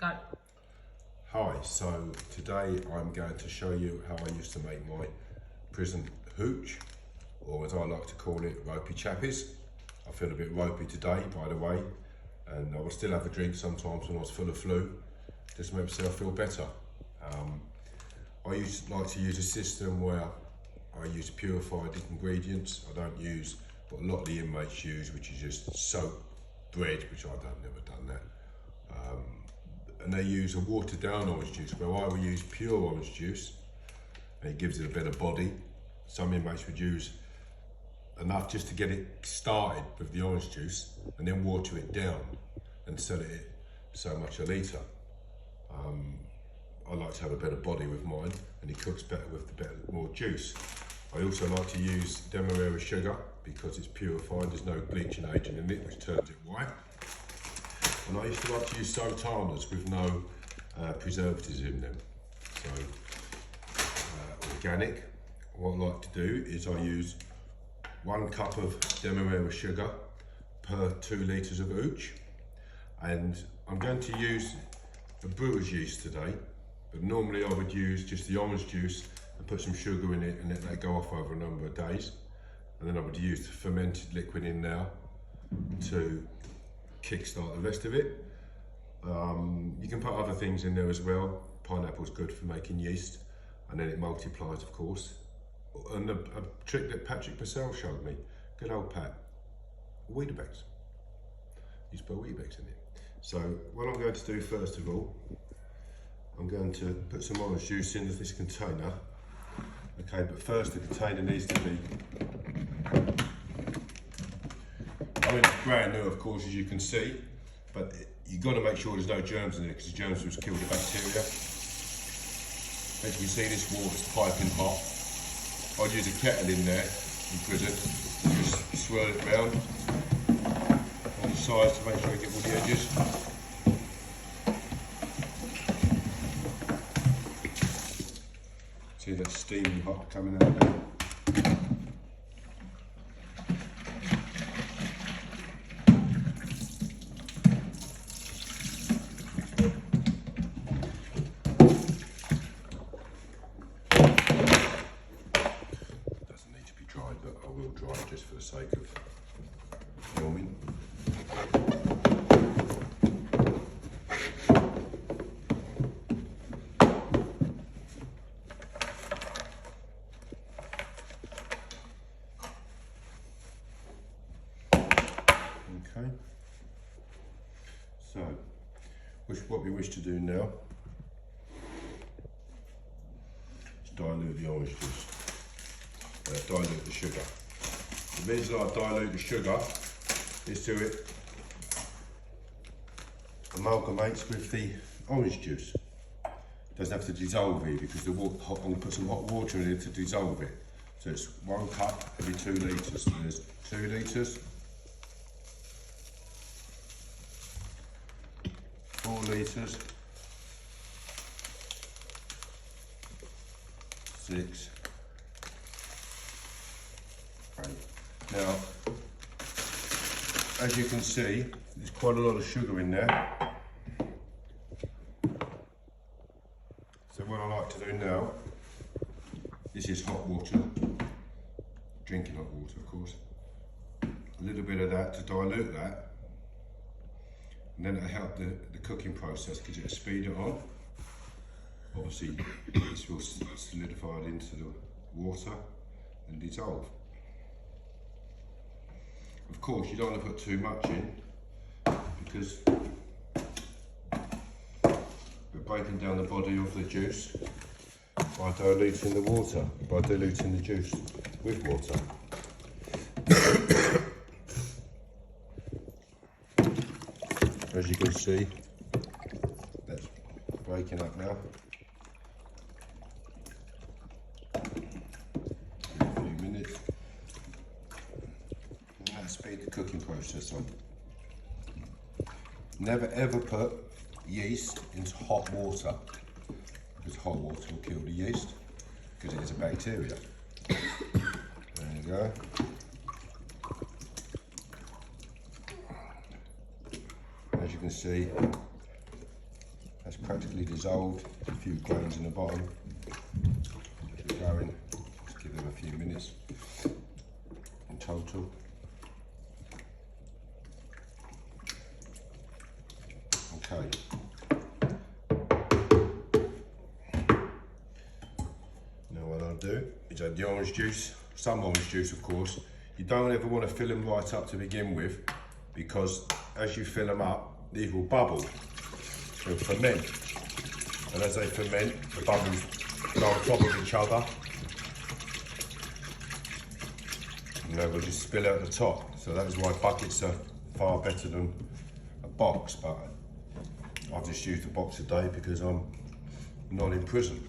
Go. Hi, so today I'm going to show you how I used to make my prison hooch, or as I like to call it, ropey chappies. I feel a bit ropey today, by the way, and I will still have a drink sometimes when I was full of flu, just to make myself feel better. I like to use a system where I use purified ingredients. I don't use what a lot of the inmates use, which is just soap, bread, which I've never done that. And they use a watered down orange juice, where I will use pure orange juice, and it gives it a better body. Some inmates would use enough just to get it started with the orange juice, and then water it down and sell it so much a litre. I like to have a better body with mine, and it cooks better with more juice. I also like to use demerara sugar because it's purified, there's no bleaching agent in it which turns it white. And I used to like to use sultanas with no preservatives in them. So, organic. What I like to do is I use 1 cup of demerara sugar per 2 litres of hooch. And I'm going to use a brewer's yeast today, but normally I would use just the orange juice and put some sugar in it and let that go off over a number of days. And then I would use the fermented liquid in now to kickstart the rest of it. You can put other things in there as well. Pineapple's good for making yeast, and then it multiplies, of course. And a trick that Patrick Purcell showed me, good old Pat, Weetabix. You put Weetabix in it. So what I'm going to do first of all, I'm going to put some orange juice into this container. Okay, but first the container needs to be, I mean, it's brand new, of course, as you can see, but you've got to make sure there's no germs in it, because the germs will kill the bacteria. As you can see, this water's piping hot. I'd use a kettle in there in prison, just swirl it round on the sides to make sure I get all the edges. See that steaming hot coming out there? Just for the sake of filming. Okay. So, what we wish to do now is dilute the orange juice, dilute the sugar. The reason I dilute the sugar is so it amalgamates with the orange juice. It doesn't have to dissolve it, because I'm going to put some hot water in it to dissolve it. So it's 1 cup every 2 litres. So there's 2 litres, 4 litres, 6, 8. Now, as you can see, there's quite a lot of sugar in there. So what I like to do now, this is hot water, drinking hot water, of course. A little bit of that to dilute that, and then it'll help the cooking process, because it'll speed it on. Obviously, this will solidify it into the water and dissolve. Of course, you don't want to put too much in, because we're breaking down the body of the juice by diluting the water, by diluting the juice with water. As you can see, that's breaking up now. Speed the cooking process on. Never ever put yeast into hot water, because hot water will kill the yeast, because it is a bacteria. There you go. As you can see, That's practically dissolved. A few grains in the bottom. Keep going. Just give them a few minutes in total. Okay. Now what I'll do is add the orange juice, some orange juice of course. You don't ever want to fill them right up to begin with, because as you fill them up, these will bubble, they'll ferment. And as they ferment, the bubbles go on top of each other. And they will just spill out the top. So that is why buckets are far better than a box, but I've just used a box today because I'm not in prison.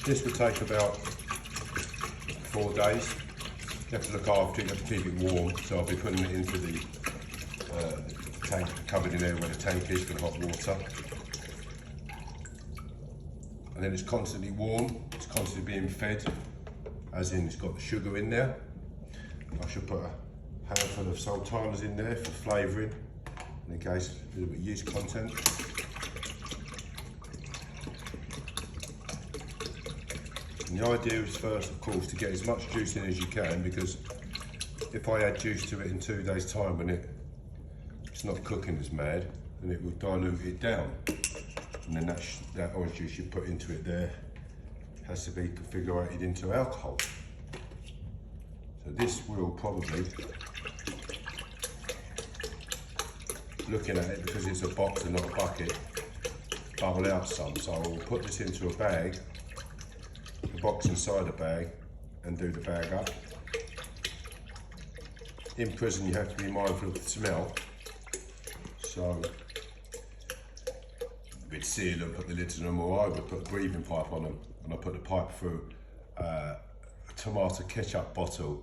This would take about 4 days. You have to look after it, you have to keep it warm. So I'll be putting it into the tank, covered in there where the tank is with hot water. And then it's constantly warm, it's constantly being fed, as in it's got the sugar in there. I should put a handful of sultanas in there for flavouring, in case a little bit of yeast content. And the idea is first, of course, to get as much juice in as you can, because if I add juice to it in 2 days' time when it's not cooking as mad, then it will dilute it down. And then that orange juice you put into it there has to be configured into alcohol. So this will probably, looking at it because it's a box and not a bucket, bubble out some. So I'll put this into a bag, the box inside a bag, and do the bag up. In prison you have to be mindful of the smell. So we'd seal them, put the lids on them, or I would put a breathing pipe on them, and I put the pipe through a tomato ketchup bottle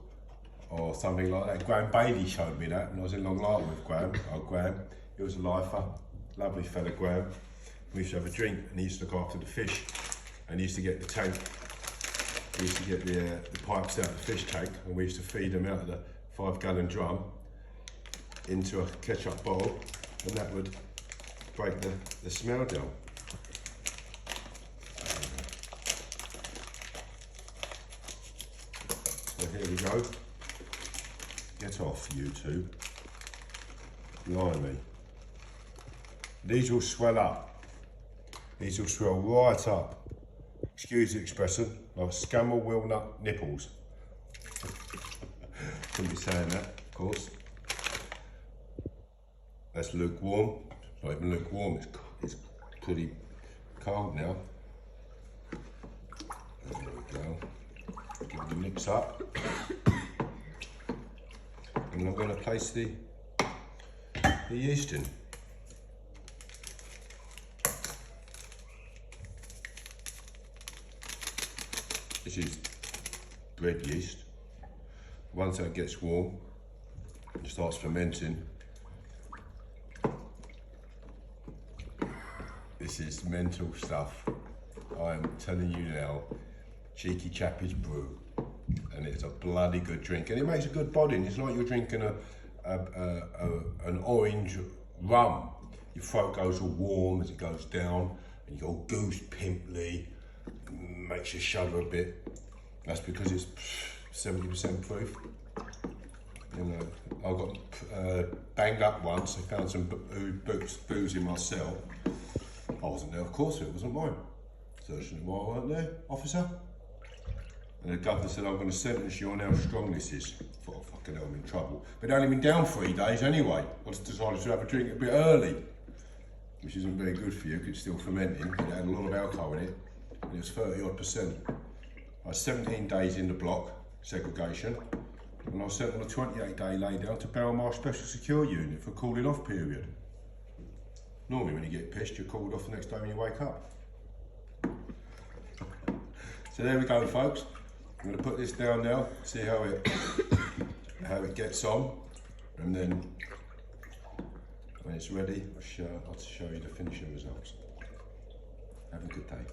or something like that. Graham Bailey showed me that, and I was in Long Lartin with Graham. Graham, he was a lifer, lovely fella Graham. We used to have a drink, and he used to look after the fish, and he used to get the tank, he used to get the pipes out of the fish tank, and we used to feed them out of the 5-gallon drum into a ketchup bottle, and that would break the smell down. So here we go. Get off, YouTube. Blimey. These will swell up. These will swell right up. Excuse the expression, like Scammell Walnut nipples. Couldn't be saying that, of course. That's lukewarm. Not even lukewarm, it's pretty cold now. There we go. Give it a mix up. And I'm going to place the yeast in. This is bread yeast. Once that gets warm, it starts fermenting. This is mental stuff. I am telling you now, Cheeky Chappie's brew, and it's a bloody good drink, and it makes a good body. It's like you're drinking an orange rum. Your throat goes all warm as it goes down, and you go all goose pimply, makes you shudder a bit. That's because it's 70% proof. You know, I got banged up once. I found some booze in my cell. I wasn't there, of course, it wasn't mine. Searching why I weren't there, officer. And the governor said, I'm going to sentence you on how strong this is. I thought, oh, fucking hell, I'm in trouble. But it only been down 3 days anyway. I just decided to have a drink a bit early, which isn't very good for you because it's still fermenting. It had a lot of alcohol in it, and it was 30-odd%. I had 17 days in the block, segregation, and I was sent on a 28-day lay down to Belmarsh Special Secure Unit for a cooling off period. Normally when you get pissed, you're called off the next day when you wake up. So there we go, folks. I'm going to put this down now, see how it gets on, and then when it's ready, I'll show you the finishing results. Have a good day.